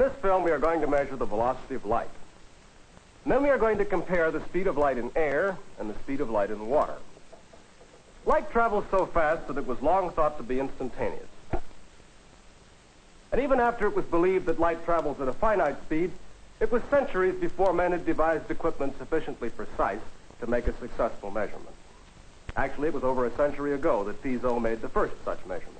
this film, we are going to measure the velocity of light. And then we are going to compare the speed of light in air and the speed of light in water. Light travels so fast that it was long thought to be instantaneous. And even after it was believed that light travels at a finite speed, it was centuries before men had devised equipment sufficiently precise to make a successful measurement. Actually, it was over a century ago that Fizeau made the first such measurement.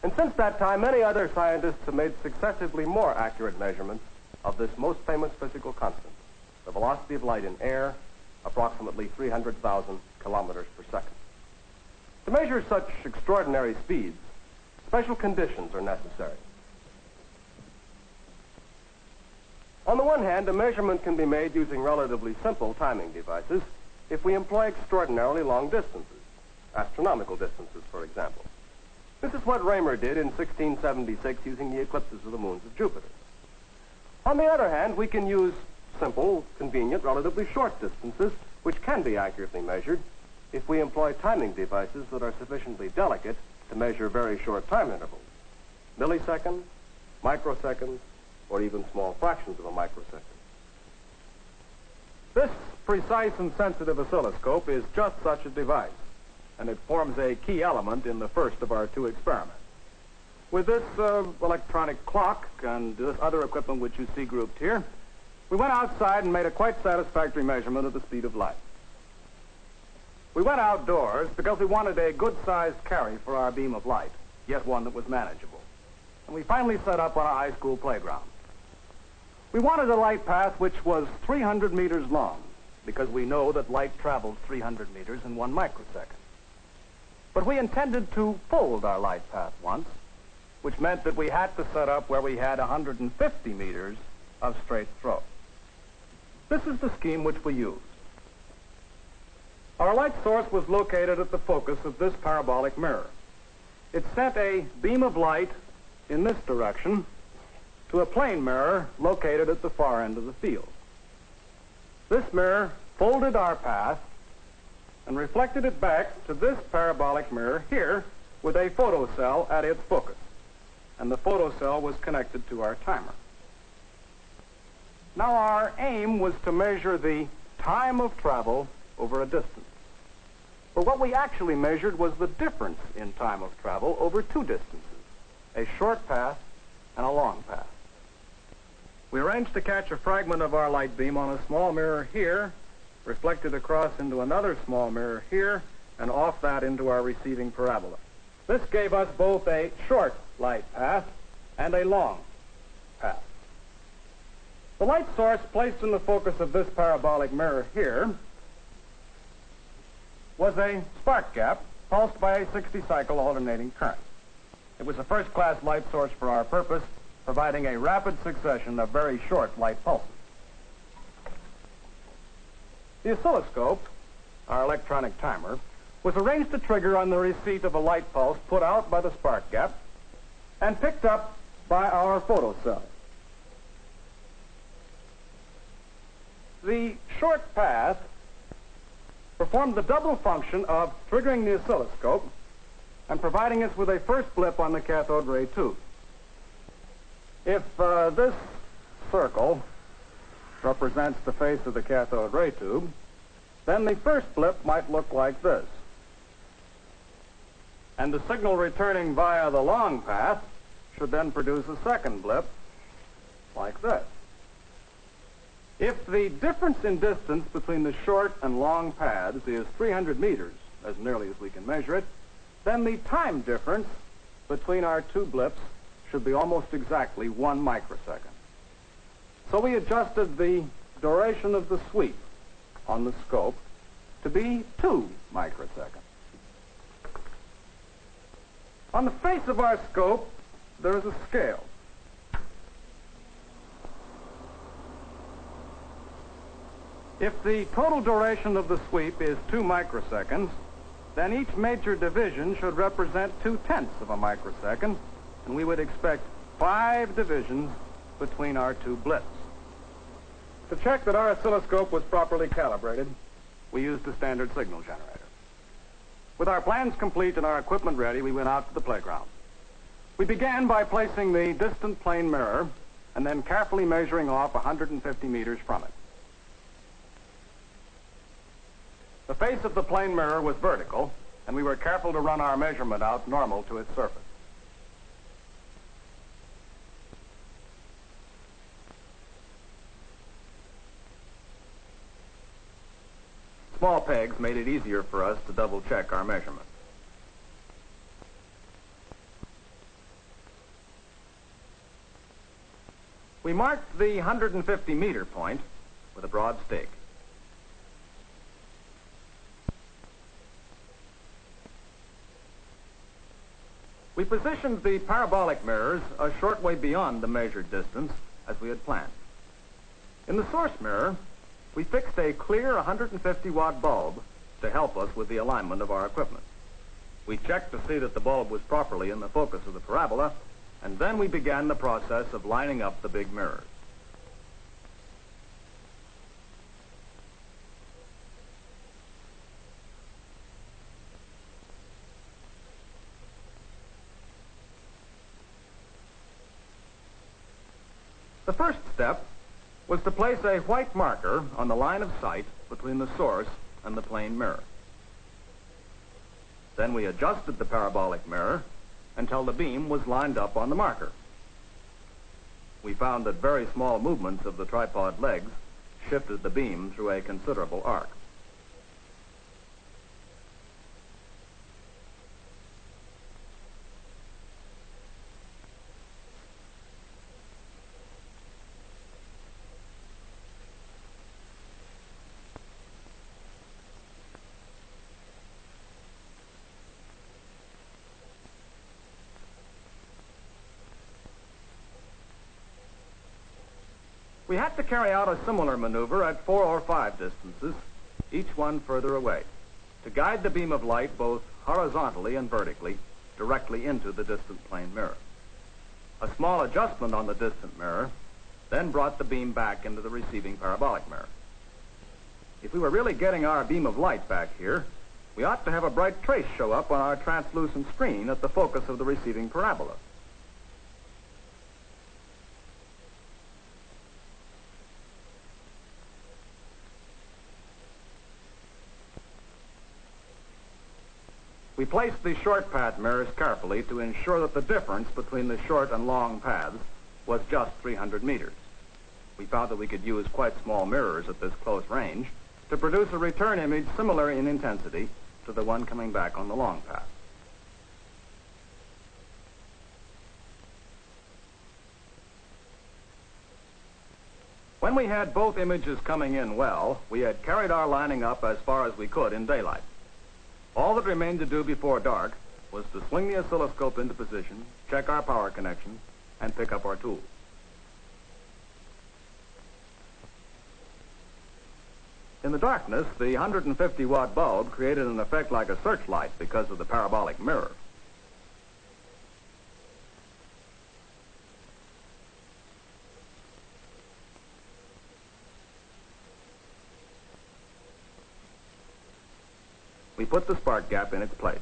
And since that time, many other scientists have made successively more accurate measurements of this most famous physical constant, the velocity of light in air, approximately 300,000 kilometers per second. To measure such extraordinary speeds, special conditions are necessary. On the one hand, a measurement can be made using relatively simple timing devices if we employ extraordinarily long distances, astronomical distances, for example. This is what Raymer did in 1676 using the eclipses of the moons of Jupiter. On the other hand, we can use simple, convenient, relatively short distances, which can be accurately measured if we employ timing devices that are sufficiently delicate to measure very short time intervals, milliseconds, microseconds, or even small fractions of a microsecond. This precise and sensitive oscilloscope is just such a device, and it forms a key element in the first of our two experiments. With this electronic clock and this other equipment which you see grouped here, we went outside and made a quite satisfactory measurement of the speed of light. We went outdoors because we wanted a good-sized carry for our beam of light, yet one that was manageable. And we finally set up on a high school playground. We wanted a light path which was 300 meters long, because we know that light travels 300 meters in 1 microsecond. But we intended to fold our light path once, which meant that we had to set up where we had 150 meters of straight throw. This is the scheme which we used. Our light source was located at the focus of this parabolic mirror. It sent a beam of light in this direction to a plane mirror located at the far end of the field. This mirror folded our path and reflected it back to this parabolic mirror here with a photocell at its focus. And the photocell was connected to our timer. Now our aim was to measure the time of travel over a distance. But what we actually measured was the difference in time of travel over two distances, a short path and a long path. We arranged to catch a fragment of our light beam on a small mirror here, reflected across into another small mirror here, and off that into our receiving parabola. This gave us both a short light path and a long path. The light source placed in the focus of this parabolic mirror here was a spark gap pulsed by a 60-cycle alternating current. It was a first-class light source for our purpose, providing a rapid succession of very short light pulses. The oscilloscope, our electronic timer, was arranged to trigger on the receipt of a light pulse put out by the spark gap and picked up by our photocell. The short path performed the double function of triggering the oscilloscope and providing us with a first blip on the cathode ray tube. If this circle represents the face of the cathode ray tube, then the first blip might look like this. And the signal returning via the long path should then produce a second blip like this. If the difference in distance between the short and long paths is 300 meters, as nearly as we can measure it, then the time difference between our two blips should be almost exactly 1 microsecond. So we adjusted the duration of the sweep on the scope to be 2 microseconds. On the face of our scope, there is a scale. If the total duration of the sweep is 2 microseconds, then each major division should represent 2/10 of a microsecond, and we would expect 5 divisions between our two blips. To check that our oscilloscope was properly calibrated, we used a standard signal generator. With our plans complete and our equipment ready, we went out to the playground. We began by placing the distant plane mirror and then carefully measuring off 150 meters from it. The face of the plane mirror was vertical, and we were careful to run our measurement out normal to its surface. Small pegs made it easier for us to double-check our measurement. We marked the 150-meter point with a broad stake. We positioned the parabolic mirrors a short way beyond the measured distance, as we had planned. In the source mirror, we fixed a clear 150-watt bulb to help us with the alignment of our equipment. We checked to see that the bulb was properly in the focus of the parabola, and then we began the process of lining up the big mirrors. The first step was to place a white marker on the line of sight between the source and the plane mirror. Then we adjusted the parabolic mirror until the beam was lined up on the marker. We found that very small movements of the tripod legs shifted the beam through a considerable arc. We had to carry out a similar maneuver at 4 or 5 distances, each one further away, to guide the beam of light both horizontally and vertically directly into the distant plane mirror. A small adjustment on the distant mirror then brought the beam back into the receiving parabolic mirror. If we were really getting our beam of light back here, we ought to have a bright trace show up on our translucent screen at the focus of the receiving parabola. We placed the short path mirrors carefully to ensure that the difference between the short and long paths was just 300 meters. We found that we could use quite small mirrors at this close range to produce a return image similar in intensity to the one coming back on the long path. When we had both images coming in well, we had carried our lining up as far as we could in daylight. All that remained to do before dark was to swing the oscilloscope into position, check our power connections, and pick up our tools. In the darkness, the 150-watt bulb created an effect like a searchlight because of the parabolic mirror. We put the spark gap in its place.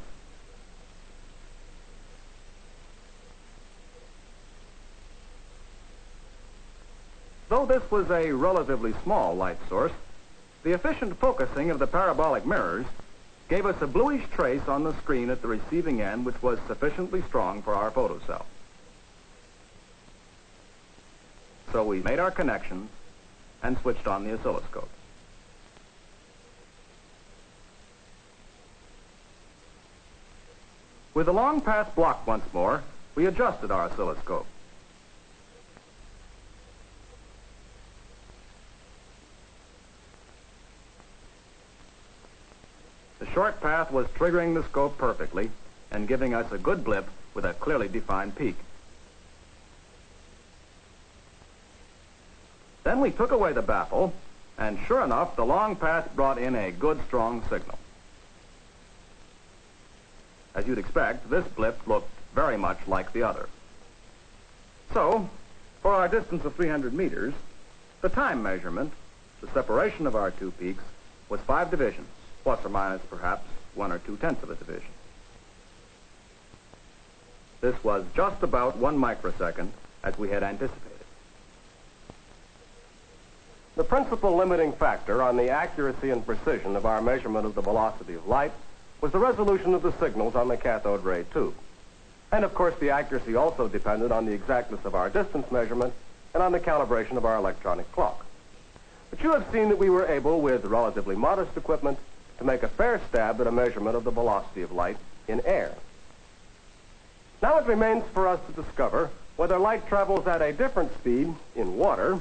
Though this was a relatively small light source, the efficient focusing of the parabolic mirrors gave us a bluish trace on the screen at the receiving end which was sufficiently strong for our photocell. So we made our connections and switched on the oscilloscope. With the long path blocked once more, we adjusted our oscilloscope. The short path was triggering the scope perfectly and giving us a good blip with a clearly defined peak. Then we took away the baffle, and sure enough, the long path brought in a good, strong signal. As you'd expect, this blip looked very much like the other. So, for our distance of 300 meters, the time measurement, the separation of our two peaks, was 5 divisions, plus or minus perhaps 1 or 2/10 of a division. This was just about 1 microsecond, as we had anticipated. The principal limiting factor on the accuracy and precision of our measurement of the velocity of light was the resolution of the signals on the cathode ray tube. And of course, the accuracy also depended on the exactness of our distance measurement and on the calibration of our electronic clock. But you have seen that we were able, with relatively modest equipment, to make a fair stab at a measurement of the velocity of light in air. Now it remains for us to discover whether light travels at a different speed in water,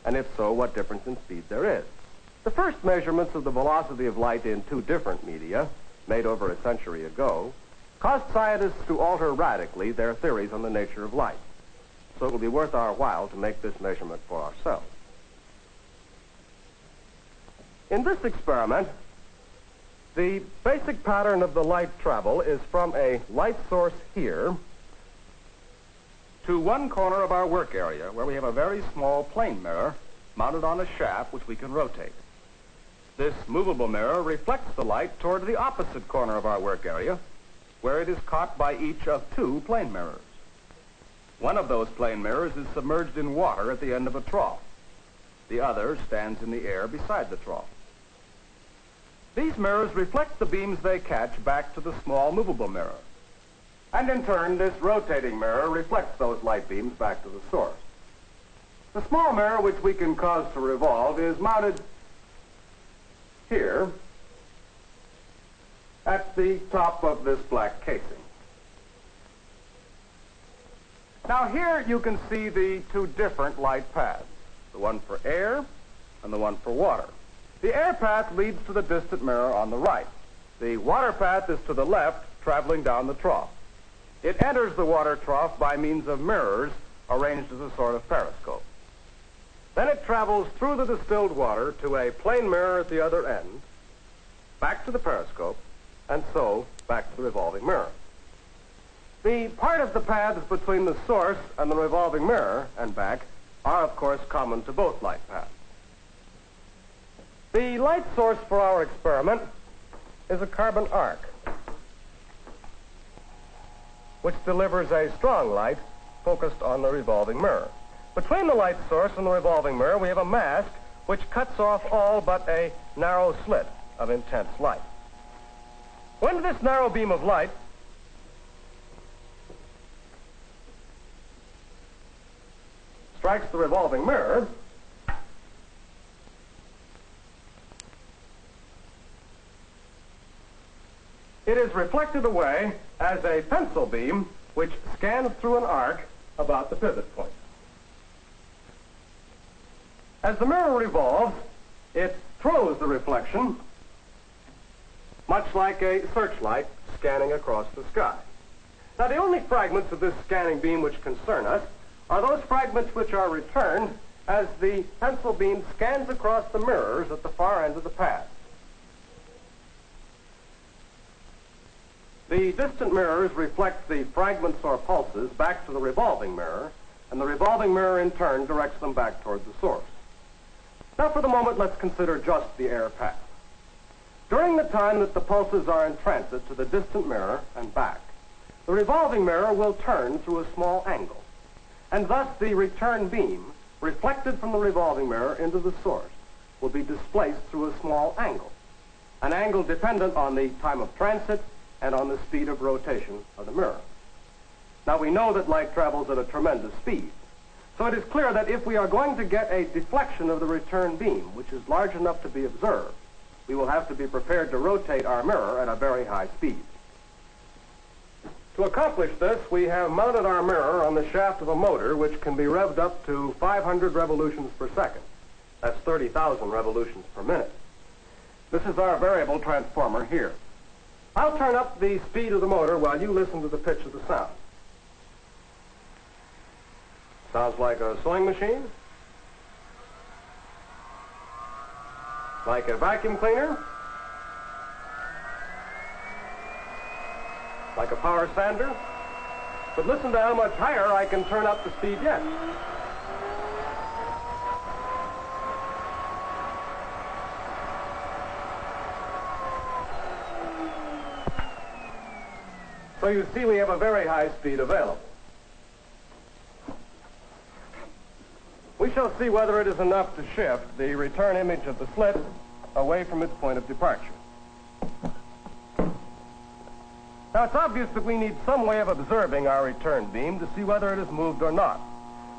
and if so, what difference in speed there is. The first measurements of the velocity of light in two different media, made over a century ago, caused scientists to alter radically their theories on the nature of light. So it will be worth our while to make this measurement for ourselves. In this experiment, the basic pattern of the light travel is from a light source here to one corner of our work area, where we have a very small plane mirror mounted on a shaft which we can rotate. This movable mirror reflects the light toward the opposite corner of our work area, where it is caught by each of two plane mirrors. One of those plane mirrors is submerged in water at the end of a trough. The other stands in the air beside the trough. These mirrors reflect the beams they catch back to the small movable mirror. And in turn, this rotating mirror reflects those light beams back to the source. The small mirror, which we can cause to revolve, is mounted here at the top of this black casing. Now here you can see the two different light paths, the one for air and the one for water. The air path leads to the distant mirror on the right. The water path is to the left, traveling down the trough. It enters the water trough by means of mirrors arranged as a sort of periscope. Then it travels through the distilled water to a plane mirror at the other end, back to the periscope, and so back to the revolving mirror. The part of the paths between the source and the revolving mirror and back are, of course, common to both light paths. The light source for our experiment is a carbon arc, which delivers a strong light focused on the revolving mirror. Between the light source and the revolving mirror, we have a mask which cuts off all but a narrow slit of intense light. When this narrow beam of light strikes the revolving mirror, it is reflected away as a pencil beam which scans through an arc about the pivot point. As the mirror revolves, it throws the reflection much like a searchlight scanning across the sky. Now, the only fragments of this scanning beam which concern us are those fragments which are returned as the pencil beam scans across the mirrors at the far end of the path. The distant mirrors reflect the fragments or pulses back to the revolving mirror, and the revolving mirror in turn directs them back toward the source. Now, for the moment, let's consider just the air path. During the time that the pulses are in transit to the distant mirror and back, the revolving mirror will turn through a small angle, and thus the return beam, reflected from the revolving mirror into the source, will be displaced through a small angle, an angle dependent on the time of transit and on the speed of rotation of the mirror. Now, we know that light travels at a tremendous speed, so it is clear that if we are going to get a deflection of the return beam, which is large enough to be observed, we will have to be prepared to rotate our mirror at a very high speed. To accomplish this, we have mounted our mirror on the shaft of a motor which can be revved up to 500 revolutions per second. That's 30,000 revolutions per minute. This is our variable transformer here. I'll turn up the speed of the motor while you listen to the pitch of the sound. Sounds like a sewing machine? Like a vacuum cleaner? Like a power sander? But listen to how much higher I can turn up the speed yet. So you see we have a very high speed available. We shall see whether it is enough to shift the return image of the slit away from its point of departure. Now, it's obvious that we need some way of observing our return beam to see whether it has moved or not.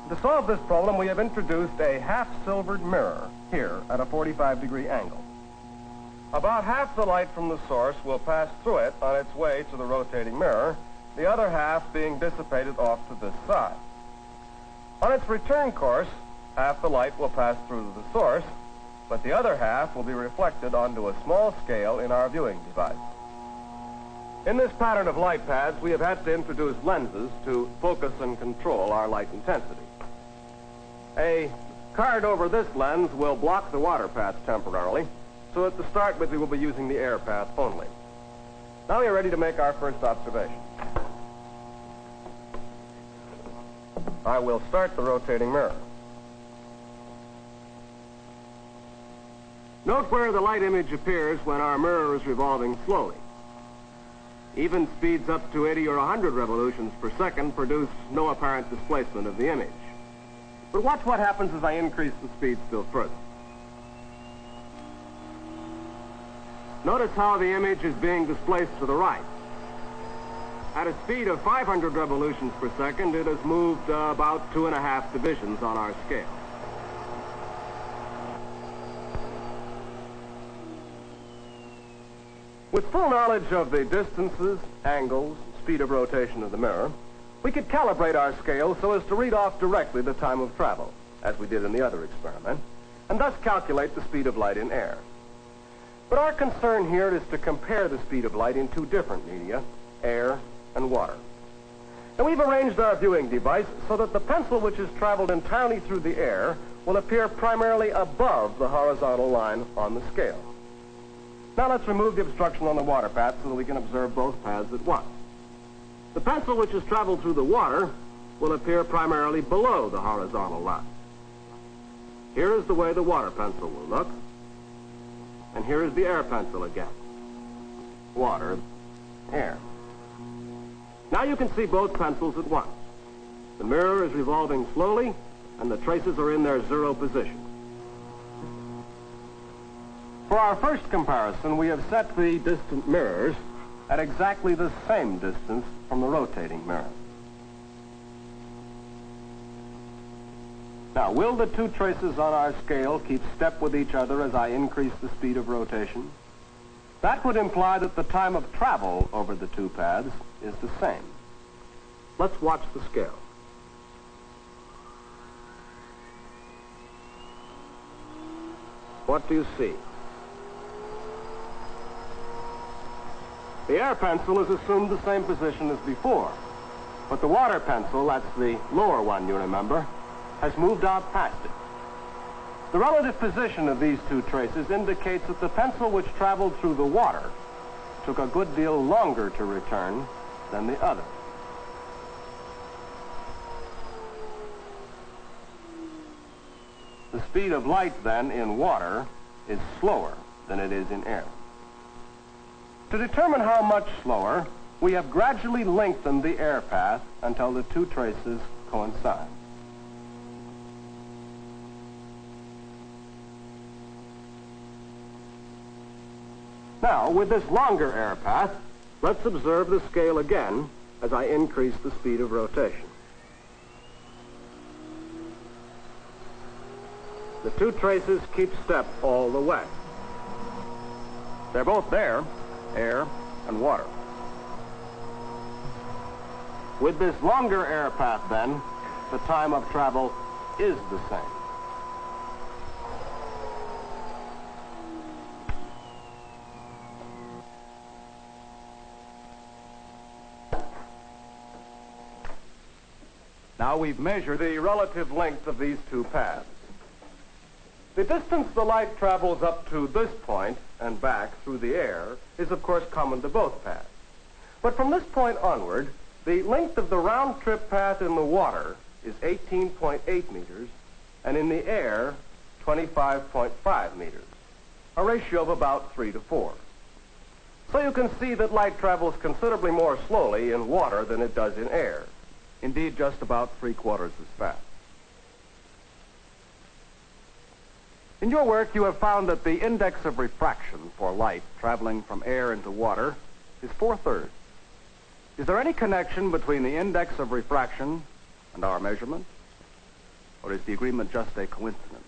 To solve this problem, we have introduced a half-silvered mirror here at a 45-degree angle. About half the light from the source will pass through it on its way to the rotating mirror, the other half being dissipated off to this side. On its return course, half the light will pass through the source, but the other half will be reflected onto a small scale in our viewing device. In this pattern of light paths, we have had to introduce lenses to focus and control our light intensity. A card over this lens will block the water path temporarily, so at the start we will be using the air path only. Now we are ready to make our first observation. I will start the rotating mirror. Note where the light image appears when our mirror is revolving slowly. Even speeds up to 80 or 100 revolutions per second produce no apparent displacement of the image. But watch what happens as I increase the speed still further. Notice how the image is being displaced to the right. At a speed of 500 revolutions per second, it has moved about 2.5 divisions on our scale. With full knowledge of the distances, angles, speed of rotation of the mirror, we could calibrate our scale so as to read off directly the time of travel, as we did in the other experiment, and thus calculate the speed of light in air. But our concern here is to compare the speed of light in two different media, air and water. And we've arranged our viewing device so that the pencil which has traveled entirely through the air will appear primarily above the horizontal line on the scale. Now let's remove the obstruction on the water path so that we can observe both paths at once. The pencil which has traveled through the water will appear primarily below the horizontal line. Here is the way the water pencil will look. And here is the air pencil again. Water, air. Now you can see both pencils at once. The mirror is revolving slowly, and the traces are in their zero position. For our first comparison, we have set the distant mirrors at exactly the same distance from the rotating mirror. Now, will the two traces on our scale keep step with each other as I increase the speed of rotation? That would imply that the time of travel over the two paths is the same. Let's watch the scale. What do you see? The air pencil has assumed the same position as before, but the water pencil, that's the lower one, you remember, has moved out past it. The relative position of these two traces indicates that the pencil which traveled through the water took a good deal longer to return than the other. The speed of light, then, in water is slower than it is in air. To determine how much slower, we have gradually lengthened the air path until the two traces coincide. Now, with this longer air path, let's observe the scale again as I increase the speed of rotation. The two traces keep step all the way. They're both there, air and water. With this longer air path, then, the time of travel is the same. Now we've measured the relative length of these two paths. The distance the light travels up to this point and back through the air is, of course, common to both paths. But from this point onward, the length of the round-trip path in the water is 18.8 meters, and in the air, 25.5 meters, a ratio of about 3 to 4. So you can see that light travels considerably more slowly in water than it does in air. Indeed, just about 3/4 as fast. In your work, you have found that the index of refraction for light traveling from air into water is 4/3. Is there any connection between the index of refraction and our measurement? Or is the agreement just a coincidence?